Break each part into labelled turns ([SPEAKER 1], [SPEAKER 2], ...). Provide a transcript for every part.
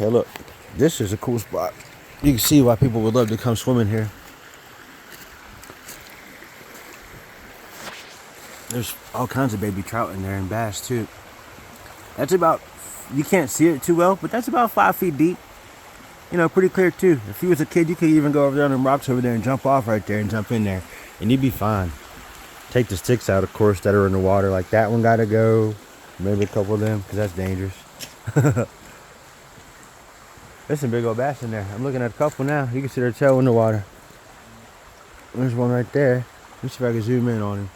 [SPEAKER 1] Hey, look, this is a cool spot. You can see why people would love to come swimming here. There's all kinds of baby trout in there and bass too. That's about, you can't see it too well, but that's about 5 feet deep. You know, pretty clear too. If you was a kid, you could even go over there on them rocks over there and jump off right there and jump in there, and you'd be fine. Take the sticks out, of course, that are in the water. Like that one gotta go. Maybe a couple of them, because that's dangerous. There's some big old bass in there. I'm looking at a couple now. You can see their tail in the water. There's one right there. Let's see if I can zoom in on him.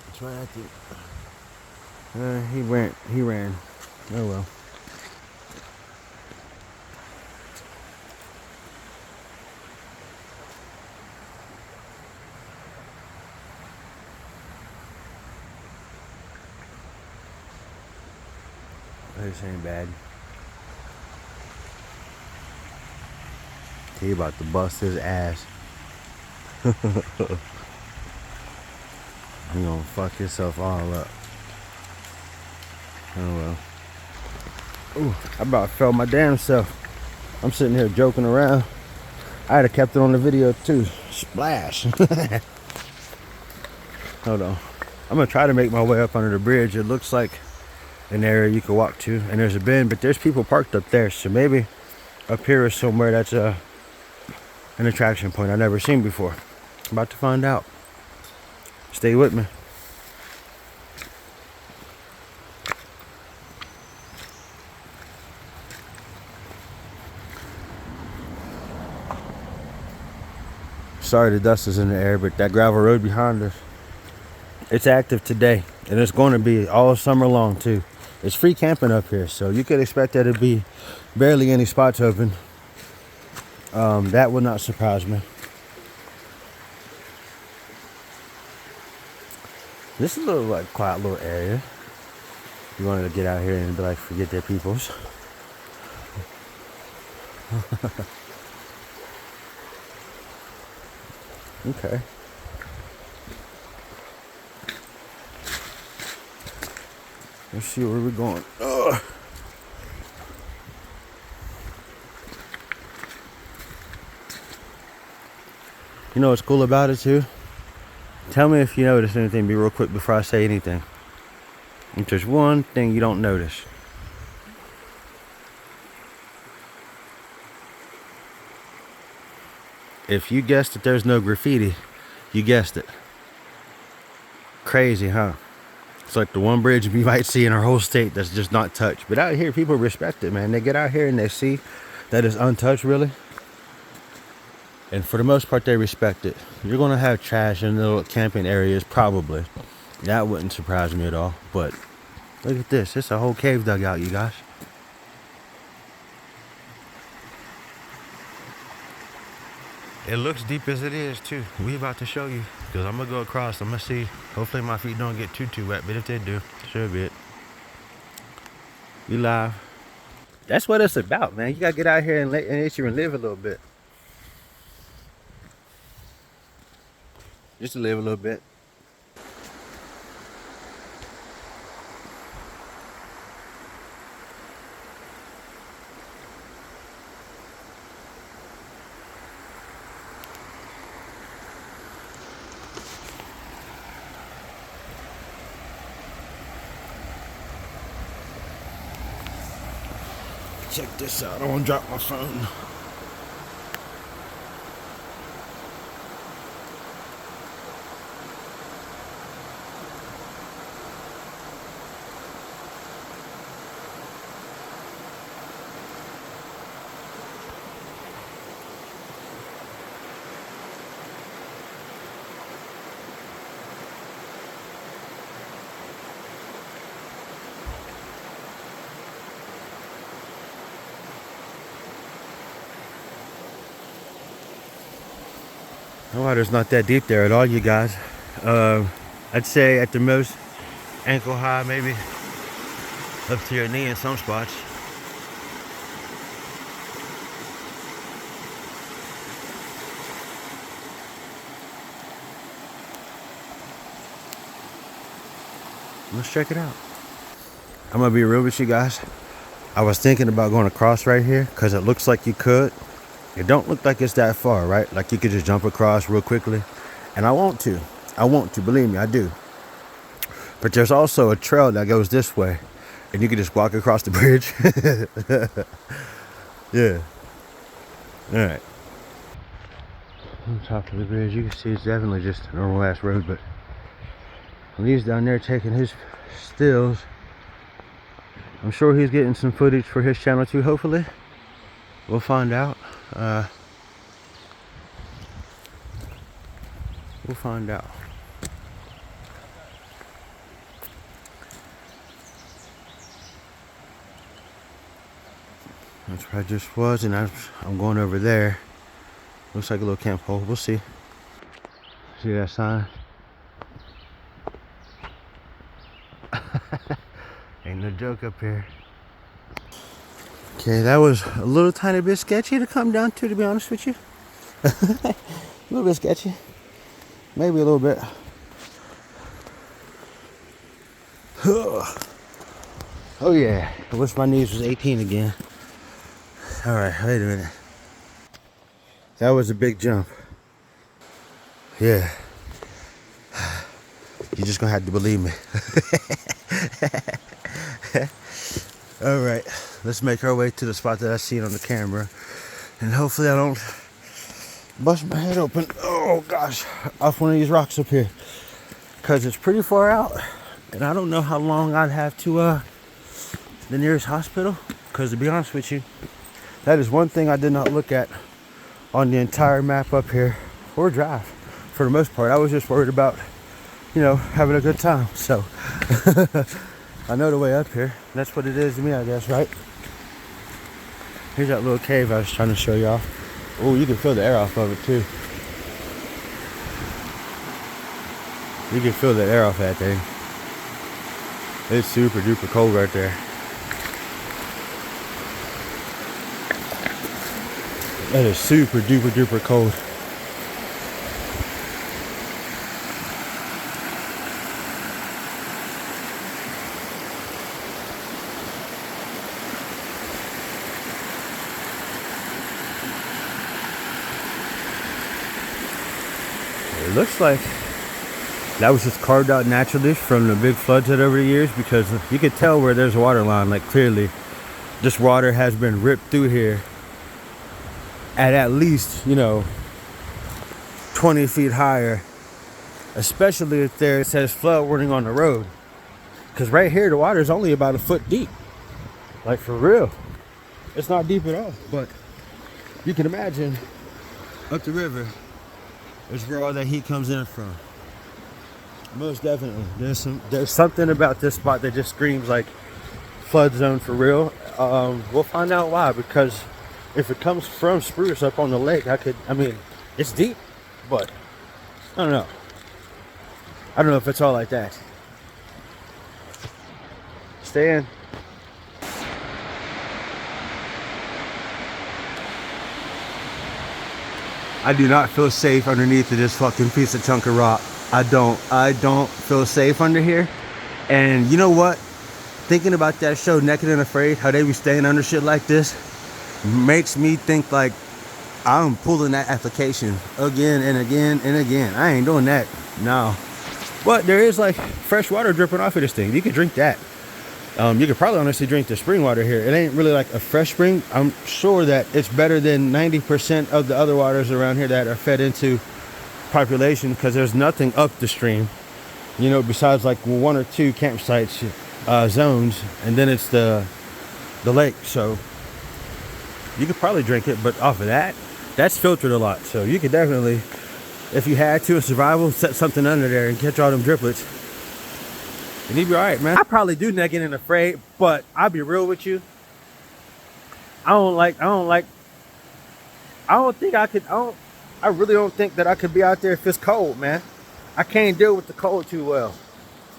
[SPEAKER 1] It's right at the... he ran. Oh well. This ain't bad. He about to bust his ass. He gonna fuck himself all up. Oh well. Ooh, I about fell my damn self. I'm sitting here joking around. I'd have kept it on the video too. Splash. Hold on. I'm gonna try to make my way up under the bridge. It looks like an area you can walk to, and there's a bend, but there's people parked up there, so maybe up here is somewhere that's an attraction point I've never seen before. I'm about to find out. Stay with me. Sorry the dust is in the air, but that gravel road behind us, it's active today, and it's going to be all summer long too. It's free camping up here, so you could expect there to be barely any spots open. That would not surprise me. This is a little like quiet little area. You wanted to get out here and be like, forget their peoples. Okay. Let's see where we're going. Ugh. You know what's cool about it too? Tell me if you notice anything. Be real quick before I say anything. If there's one thing you don't notice. If you guessed that there's no graffiti, you guessed it. Crazy, huh? It's like the one bridge you might see in our whole state that's just not touched. But out here, people respect it, man. They get out here and they see that it's untouched, really. And for the most part, they respect it. You're going to have trash in little camping areas, probably. That wouldn't surprise me at all. But look at this. It's a whole cave dugout, you guys. It looks deep as it is, too. We about to show you. Because I'm going to go across. I'm going to see. Hopefully my feet don't get too wet. But if they do, should be it. We live. That's what it's about, man. You got to get out here and let nature and live a little bit. Just to live a little bit. Check this out. I don't want to drop my phone. The water's not that deep there at all, you guys. I'd say at the most ankle high, maybe up to your knee in some spots. Let's check it out. I'm gonna be real with you guys. I was thinking about going across right here because it looks like you could. It don't look like it's that far, right? Like you could just jump across real quickly. And I want to. Believe me, I do. But there's also a trail that goes this way. And you can just walk across the bridge. Yeah. Alright. On top of the bridge, you can see it's definitely just a normal ass road, but Lee's down there taking his stills. I'm sure he's getting some footage for his channel too, hopefully. We'll find out. We'll find out. That's where I just was, and I'm going over there. Looks like a little camp hole. We'll see. See that sign? Ain't no joke up here. Okay, that was a little tiny bit sketchy to come down to be honest with you. A little bit sketchy. Maybe a little bit. Oh yeah, I wish my knees was 18 again. Alright, wait a minute. That was a big jump. Yeah. You're just gonna have to believe me. Alright, let's make our way to the spot that I seen on the camera. And hopefully I don't bust my head open. Oh gosh, off one of these rocks up here. Cause it's pretty far out. And I don't know how long I'd have to the nearest hospital. Cause to be honest with you, that is one thing I did not look at on the entire map up here or drive. For the most part, I was just worried about, you know, having a good time. So I know the way up here. That's what it is to me, I guess, right? Here's that little cave I was trying to show y'all. Oh, you can feel the air off of it too. You can feel the air off that thing. It's super duper cold right there. That is super duper duper cold. It looks like that was just carved out naturally from the big floods that over the years, because you could tell where there's a water line, like clearly this water has been ripped through here at least, you know, 20 feet higher, especially if there it says flood warning on the road. Because right here the water is only about a foot deep, like for real. It's not deep at all, but you can imagine up the river is where all that heat comes in from. Most definitely. There's something about this spot that just screams like flood zone for real. We'll find out why, because if it comes from Spruce up on the lake, I mean, it's deep, but I don't know. I don't know if it's all like that. Stay in. I do not feel safe underneath of this fucking piece of chunk of rock. I don't feel safe under here. And you know what? Thinking about that show, Naked and Afraid, how they be staying under shit like this, makes me think like I'm pulling that application again and again and again. I ain't doing that. No. But there is like fresh water dripping off of this thing. You can drink that. You could probably honestly drink the spring water here. It ain't really like a fresh spring. I'm sure that it's better than 90% of the other waters around here that are fed into population, because there's nothing up the stream, you know, besides like one or two campsites, zones, and then it's the lake. So you could probably drink it, but off of that, that's filtered a lot. So you could definitely, if you had to in survival, set something under there and catch all them driplets. And you'd be all right, man. I probably do Naked and Afraid, but I'll be real with you. I really don't think that I could be out there if it's cold, man. I can't deal with the cold too well.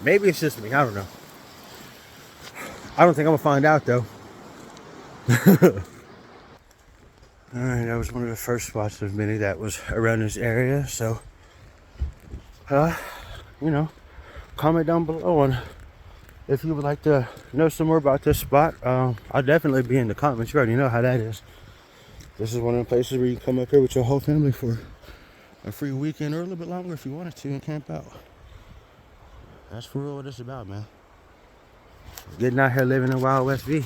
[SPEAKER 1] Maybe it's just me. I don't know. I don't think I'm gonna find out though. All right, that was one of the first spots of many that was around this area. So, you know, comment down below on If you would like to know some more about this spot, I'll definitely be in the comments. You already know how that is. This is one of the places where you come up here with your whole family for a free weekend or a little bit longer if you wanted to and camp out. That's for real what it's about, man. Getting out here living in Wild West V.